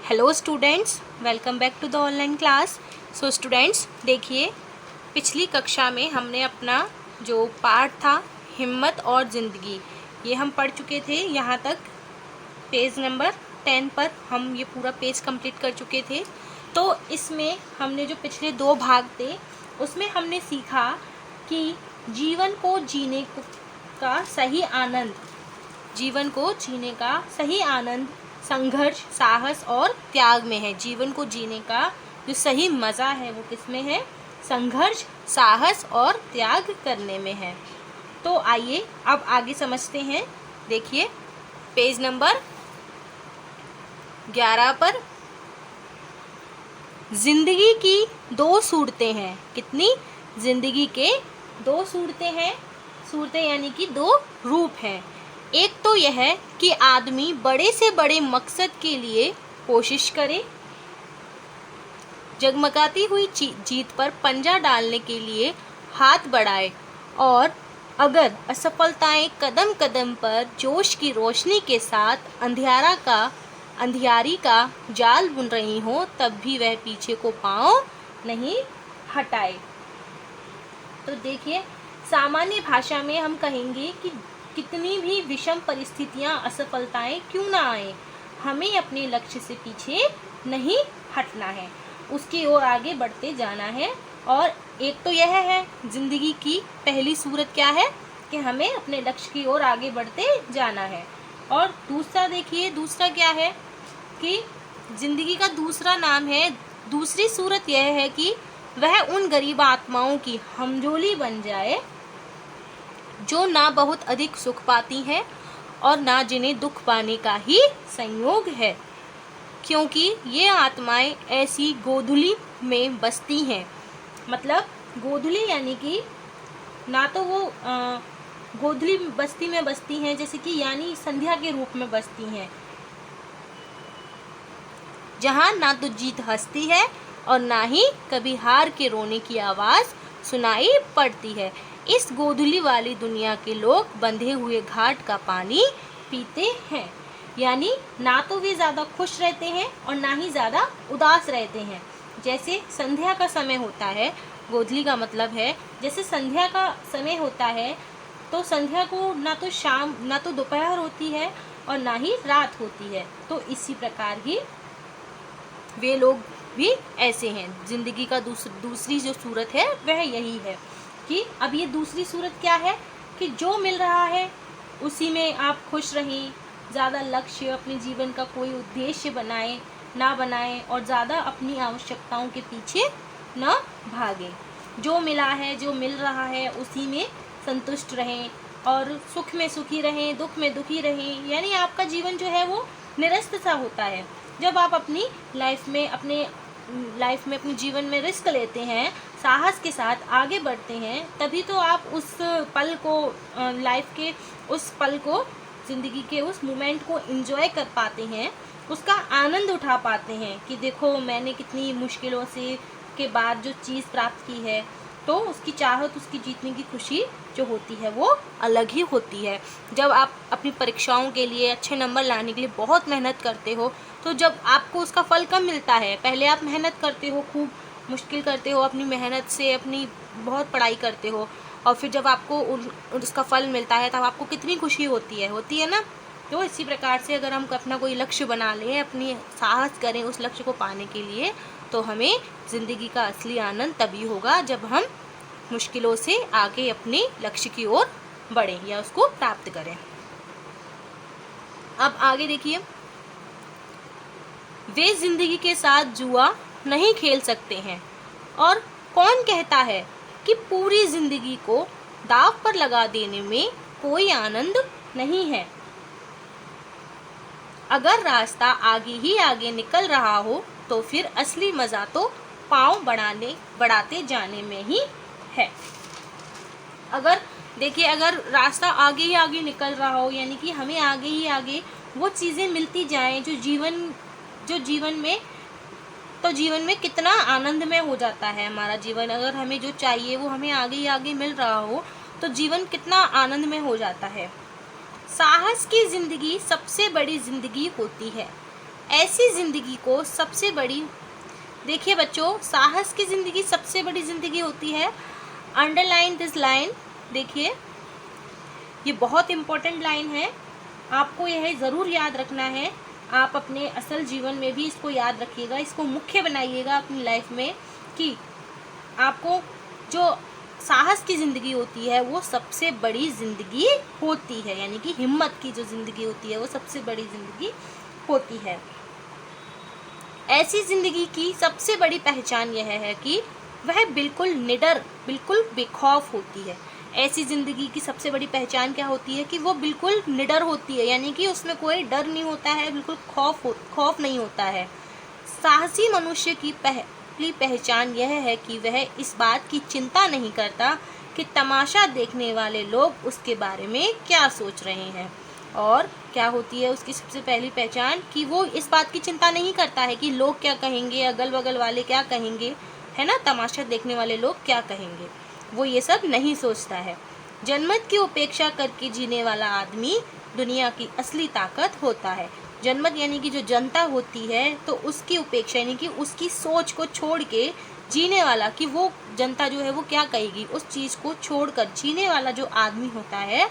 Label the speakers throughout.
Speaker 1: Hello students, welcome back to the online class. So students, देखिए पिछली कक्षा में हमने अपना जो पार्ट था हिम्मत और ज़िंदगी, ये हम पढ़ चुके थे। यहाँ तक पेज नंबर 10 पर हम ये पूरा पेज कंप्लीट कर चुके थे। तो इसमें हमने जो पिछले 2 भाग थे उसमें हमने सीखा कि जीवन को जीने का सही आनंद, जीवन को जीने का सही आनंद संघर्ष, साहस और त्याग में है। जीवन को जीने का जो सही मज़ा है वो किस में है? संघर्ष, साहस और त्याग करने में है। तो आइए अब आगे समझते हैं। देखिए पेज नंबर 11 पर जिंदगी की 2 सूरतें हैं। कितनी? जिंदगी के 2 सूरतें हैं। सूरतें यानी कि 2 रूप हैं। एक तो यह है कि आदमी बड़े से बड़े मकसद के लिए कोशिश करे, जगमगाती हुई जीत पर पंजा डालने के लिए हाथ बढ़ाए, और अगर असफलताएं कदम कदम पर जोश की रोशनी के साथ अंधियारी का जाल बुन रही हो, तब भी वह पीछे को पांव नहीं हटाए। तो देखिए, सामान्य भाषा में हम कहेंगे कि कितनी भी विषम परिस्थितियां, असफलताएं क्यों ना आए, हमें अपने लक्ष्य से पीछे नहीं हटना है, उसकी ओर आगे बढ़ते जाना है। और एक तो यह है जिंदगी की पहली सूरत क्या है कि हमें अपने लक्ष्य की ओर आगे बढ़ते जाना है। और दूसरा देखिए, दूसरा क्या है कि जिंदगी का दूसरा नाम है, दूसरी सूरत यह है कि वह उन गरीब आत्माओं की हमजोली बन जाए जो ना बहुत अधिक सुख पाती हैं और ना जिन्हें दुख पाने का ही संयोग है, क्योंकि ये आत्माएं ऐसी गोधुली में बसती हैं। मतलब गोधुली यानी कि ना तो वो गोधुली बस्ती में बसती हैं, जैसे कि यानी संध्या के रूप में बसती हैं, जहाँ ना तो जीत हंसती है और ना ही कभी हार के रोने की आवाज़ सुनाई पड़ती है। इस गोधुली वाली दुनिया के लोग बंधे हुए घाट का पानी पीते हैं, यानी ना तो वे ज़्यादा खुश रहते हैं और ना ही ज़्यादा उदास रहते हैं। जैसे संध्या का समय होता है, गोधुली का मतलब है जैसे संध्या का समय होता है, तो संध्या को ना तो शाम, ना तो दोपहर होती है और ना ही रात होती है। तो इसी प्रकार ही वे लोग भी ऐसे हैं। जिंदगी का दूसरी जो सूरत है वह यही है कि अब ये दूसरी सूरत क्या है कि जो मिल रहा है उसी में आप खुश रहें, ज़्यादा लक्ष्य, अपने जीवन का कोई उद्देश्य ना बनाएं और ज़्यादा अपनी आवश्यकताओं के पीछे ना भागें। जो मिला है, जो मिल रहा है उसी में संतुष्ट रहें और सुख में सुखी रहें, दुख में दुखी रहें। यानी आपका जीवन जो है वो निरस्त सा होता है। जब आप अपनी लाइफ में अपने जीवन में रिस्क लेते हैं, साहस के साथ आगे बढ़ते हैं, तभी तो आप उस पल को, लाइफ के उस पल को, ज़िंदगी के उस मोमेंट को एंजॉय कर पाते हैं, उसका आनंद उठा पाते हैं कि देखो मैंने कितनी मुश्किलों के बाद जो चीज़ प्राप्त की है। तो उसकी चाहत, उसकी जीतने की खुशी जो होती है वो अलग ही होती है। जब आप अपनी परीक्षाओं के लिए अच्छे नंबर लाने के लिए बहुत मेहनत करते हो, तो जब आपको उसका फल कब मिलता है? पहले आप मेहनत करते हो, खूब मुश्किल करते हो, अपनी मेहनत से अपनी बहुत पढ़ाई करते हो, और फिर जब आपको उसका फल मिलता है तब आपको कितनी खुशी होती है ना। तो इसी प्रकार से अगर हम अपना कोई लक्ष्य बना लें, अपनी साहस करें उस लक्ष्य को पाने के लिए, तो हमें ज़िंदगी का असली आनंद तभी होगा जब हम मुश्किलों से आगे अपने लक्ष्य की ओर बढ़ें या उसको प्राप्त करें। अब आगे देखिए, वे जिंदगी के साथ जुआ नहीं खेल सकते हैं, और कौन कहता है कि पूरी जिंदगी को दांव पर लगा देने में कोई आनंद नहीं है। अगर रास्ता आगे ही आगे निकल रहा हो तो फिर असली मज़ा तो पाँव बढ़ाते जाने में ही है। अगर देखिए, अगर रास्ता आगे ही आगे निकल रहा हो, यानी कि हमें आगे ही आगे वो चीज़ें मिलती जाएं जो जीवन में कितना आनंदमय हो जाता है हमारा जीवन। अगर हमें जो चाहिए वो हमें आगे ही आगे मिल रहा हो तो जीवन कितना आनंदमय हो जाता है। साहस की ज़िंदगी सबसे बड़ी ज़िंदगी होती है। ऐसी ज़िंदगी को सबसे बड़ी, देखिए बच्चों, साहस की ज़िंदगी सबसे बड़ी ज़िंदगी होती है। अंडरलाइन दिस लाइन, देखिए ये बहुत इम्पोर्टेंट लाइन है, आपको यह ज़रूर याद रखना है। आप अपने असल जीवन में भी इसको याद रखिएगा, इसको मुख्य बनाइएगा अपनी लाइफ में कि आपको जो साहस की ज़िंदगी होती है वो सबसे बड़ी ज़िंदगी होती है, यानी कि हिम्मत की जो ज़िंदगी होती है वो सबसे बड़ी ज़िंदगी होती है। ऐसी ज़िंदगी की सबसे बड़ी पहचान यह है कि वह बिल्कुल निडर, बिल्कुल बेखौफ होती है। ऐसी ज़िंदगी की सबसे बड़ी पहचान क्या होती है कि वो बिल्कुल निडर होती है, यानी कि उसमें कोई डर नहीं होता है, बिल्कुल खौफ नहीं होता है। साहसी मनुष्य की पहली पहचान यह है कि वह इस बात की चिंता नहीं करता कि तमाशा देखने वाले लोग उसके बारे में क्या सोच रहे हैं। और क्या होती है उसकी सबसे पहली पहचान कि वो इस बात की चिंता नहीं करता है कि लोग क्या कहेंगे, अगल बगल वाले क्या कहेंगे, है ना, तमाशा देखने वाले लोग क्या कहेंगे, वो ये सब नहीं सोचता है। जनमत की उपेक्षा करके जीने वाला आदमी दुनिया की असली ताकत होता है। जनमत यानी कि जो जनता होती है, तो उसकी उपेक्षा यानी कि उसकी सोच को छोड़ के जीने वाला, कि वो जनता जो है वो क्या कहेगी, उस चीज़ को छोड़कर जीने वाला जो आदमी होता है,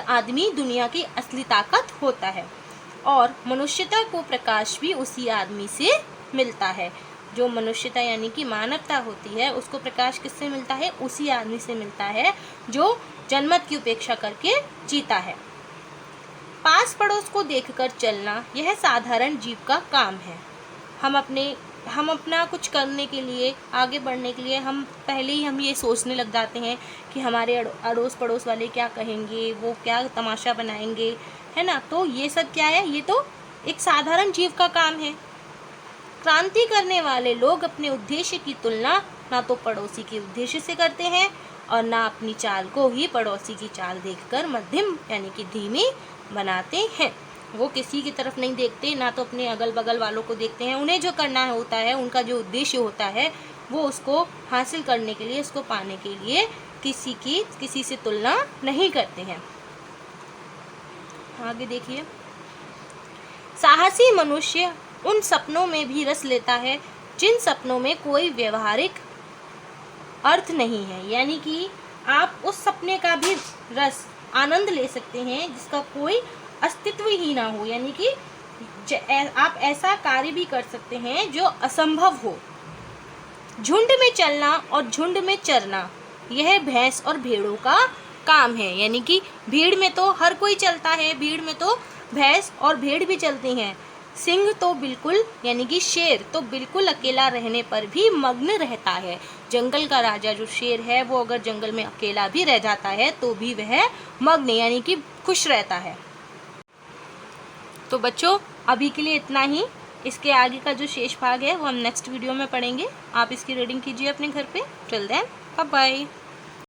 Speaker 1: आदमी दुनिया की असली ताकत होता है। और मनुष्यता को प्रकाश भी उसी आदमी से मिलता है। जो मनुष्यता यानी कि मानवता होती है, उसको प्रकाश किससे मिलता है? उसी आदमी से मिलता है जो जनमत की उपेक्षा करके जीता है। पास पड़ोस को देखकर चलना यह साधारण जीव का काम है। हम अपना कुछ करने के लिए, आगे बढ़ने के लिए हम पहले ही ये सोचने लग जाते हैं कि हमारे अड़ोस पड़ोस वाले क्या कहेंगे, वो क्या तमाशा बनाएंगे, है ना। तो ये सब क्या है? ये तो एक साधारण जीव का काम है। क्रांति करने वाले लोग अपने उद्देश्य की तुलना ना तो पड़ोसी के उद्देश्य से करते हैं और ना अपनी चाल को ही पड़ोसी की चाल देखकर मध्यम यानी कि धीमी बनाते हैं। वो किसी की तरफ नहीं देखते, ना तो अपने अगल बगल वालों को देखते हैं। उन्हें जो करना होता है, उनका जो उद्देश्य होता है, वो उसको हासिल करने के लिए, उसको पाने के लिए किसी से तुलना नहीं करते हैं। आगे देखिए, साहसी मनुष्य उन सपनों में भी रस लेता है जिन सपनों में कोई व्यवहारिक अर्थ नहीं है, यानी कि आप उस सपने का भी रस, आनंद ले सकते हैं जिसका कोई अस्तित्व ही ना हो, यानी कि आप ऐसा कार्य भी कर सकते हैं जो असंभव हो। झुंड में चलना और झुंड में चरना यह भैंस और भेड़ों का काम है, यानी कि भीड़ में तो हर कोई चलता है, भीड़ में तो भैंस और भेड़ भी चलती हैं। सिंह तो बिल्कुल, यानी कि शेर तो बिल्कुल अकेला रहने पर भी मग्न रहता है। जंगल का राजा जो शेर है, वो अगर जंगल में अकेला भी रह जाता है तो भी वह मग्न यानी कि खुश रहता है। तो बच्चों, अभी के लिए इतना ही। इसके आगे का जो शेष भाग है वो हम नेक्स्ट वीडियो में पढ़ेंगे। आप इसकी रीडिंग कीजिए अपने घर पे। Till then, bye bye.